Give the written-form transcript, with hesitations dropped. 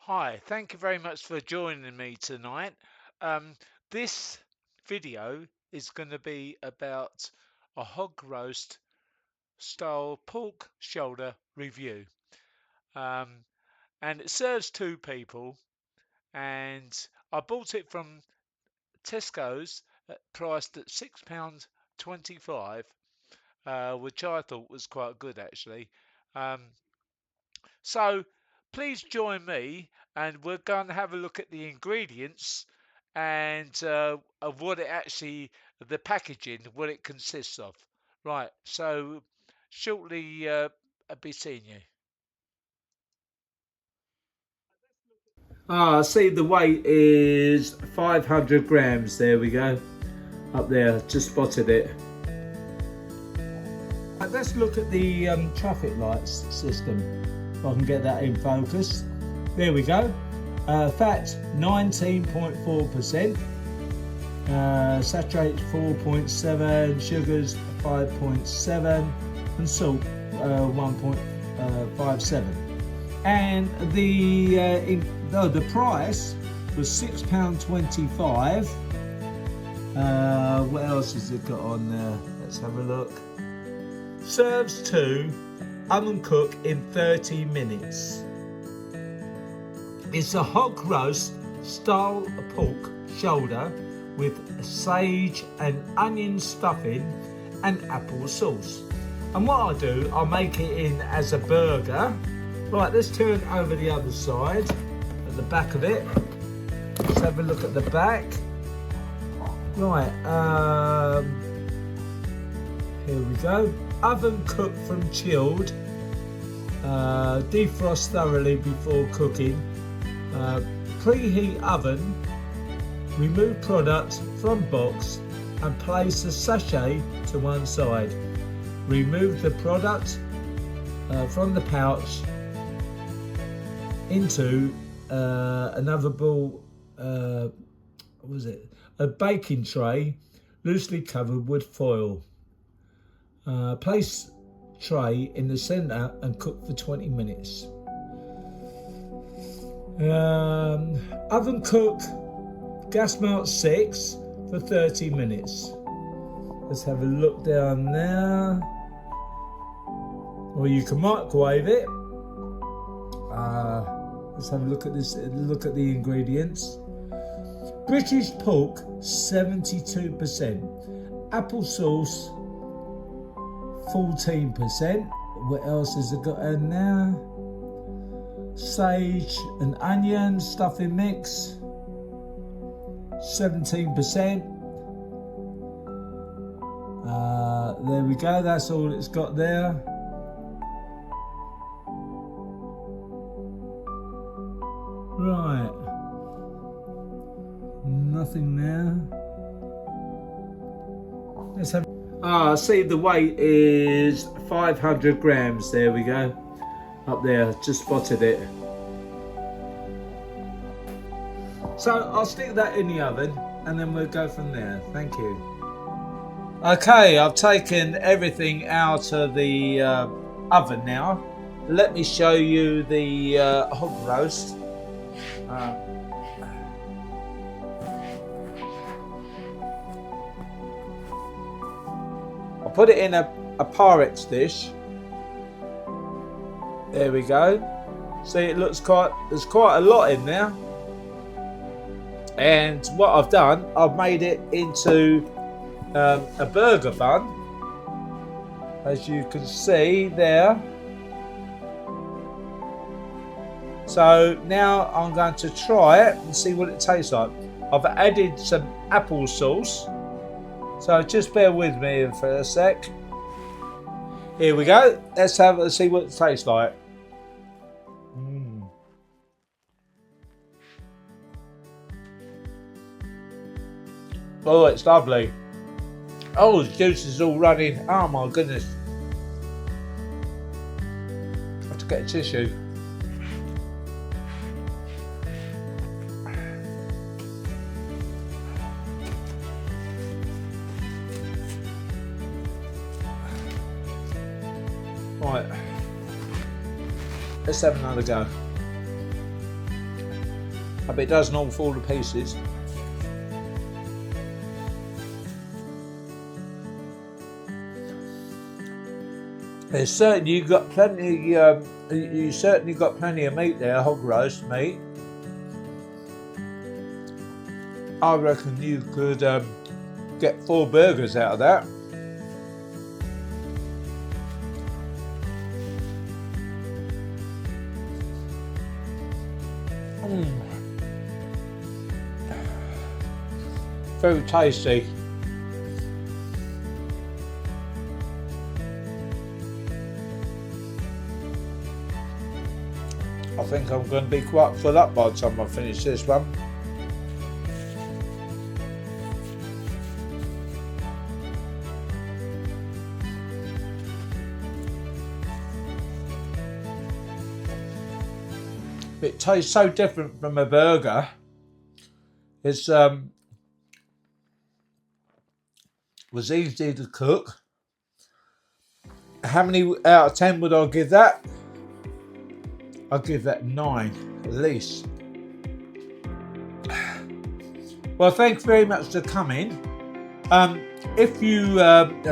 Hi, thank you very much for joining me tonight. This video is going to be about a hog roast style pork shoulder review. Um, and it serves two people, and I bought it from Tesco's priced at £6.25, which I thought was quite good actually. Um, So please join me and we're going to have a look at the ingredients and of what it actually, the packaging, what it consists of. Right, so shortly I'll be seeing you. See the weight is 500 grams. There we go. Up there, just spotted it. Let's look at the traffic lights system. If I can get that in focus. There we go. Fat 19.4%, saturated 4.7, sugars 5.7, and salt 1.57. And the price was £6.25. What else has it got on there? Let's have a look. Serves to oven cook in 30 minutes. It's a hog roast style pork shoulder with sage and onion stuffing and apple sauce. And what I'll do, I'll make it in as a burger. Right, let's turn over the other side at the back of it. Let's have a look at the back. Right, here we go. Oven cooked from chilled. Defrost thoroughly before cooking. Preheat oven. Remove product from box and place the sachet to one side. Remove the product from the pouch into another bowl. What was it? A baking tray, loosely covered with foil. Place tray in the center and cook for 20 minutes. Oven cook, gas mount 6 for 30 minutes. Let's have a look down there. Or you can microwave it. Let's have a look at this. Look at the ingredients. British pork 72%. Applesauce 14%. What else has it got in there? Sage and onion stuffing mix 17%. There we go, that's all it's got there. Right, nothing there. Let's have. See the weight is 500 grams. There we go. Up there, just spotted it. So I'll stick that in the oven and then we'll go from there. Thank you. Okay, I've taken everything out of the oven now. Let me show you the hog roast. I'll put it in a Pyrex dish. There we go. See, it looks there's quite a lot in there. And what I've done, I've made it into a burger bun, as you can see there. So now I'm going to try it and see what it tastes like. I've added some apple sauce, so just bear with me for a sec. Here we go. Let's see what it tastes like. Oh, it's lovely. Oh, the juice is all running. Oh my goodness. I have to get a tissue. Right. Let's have another go. but it doesn't all fall to pieces. There's certainly you certainly got plenty of meat there, hog roast meat. I reckon you could get 4 burgers out of that. Very tasty. I think I'm going to be quite full up by the time I finish this one. It tastes so different from a burger. It's was easy to cook. How many out of 10 would I give that? I'd give that 9 at least. Well, thanks very much for coming. If you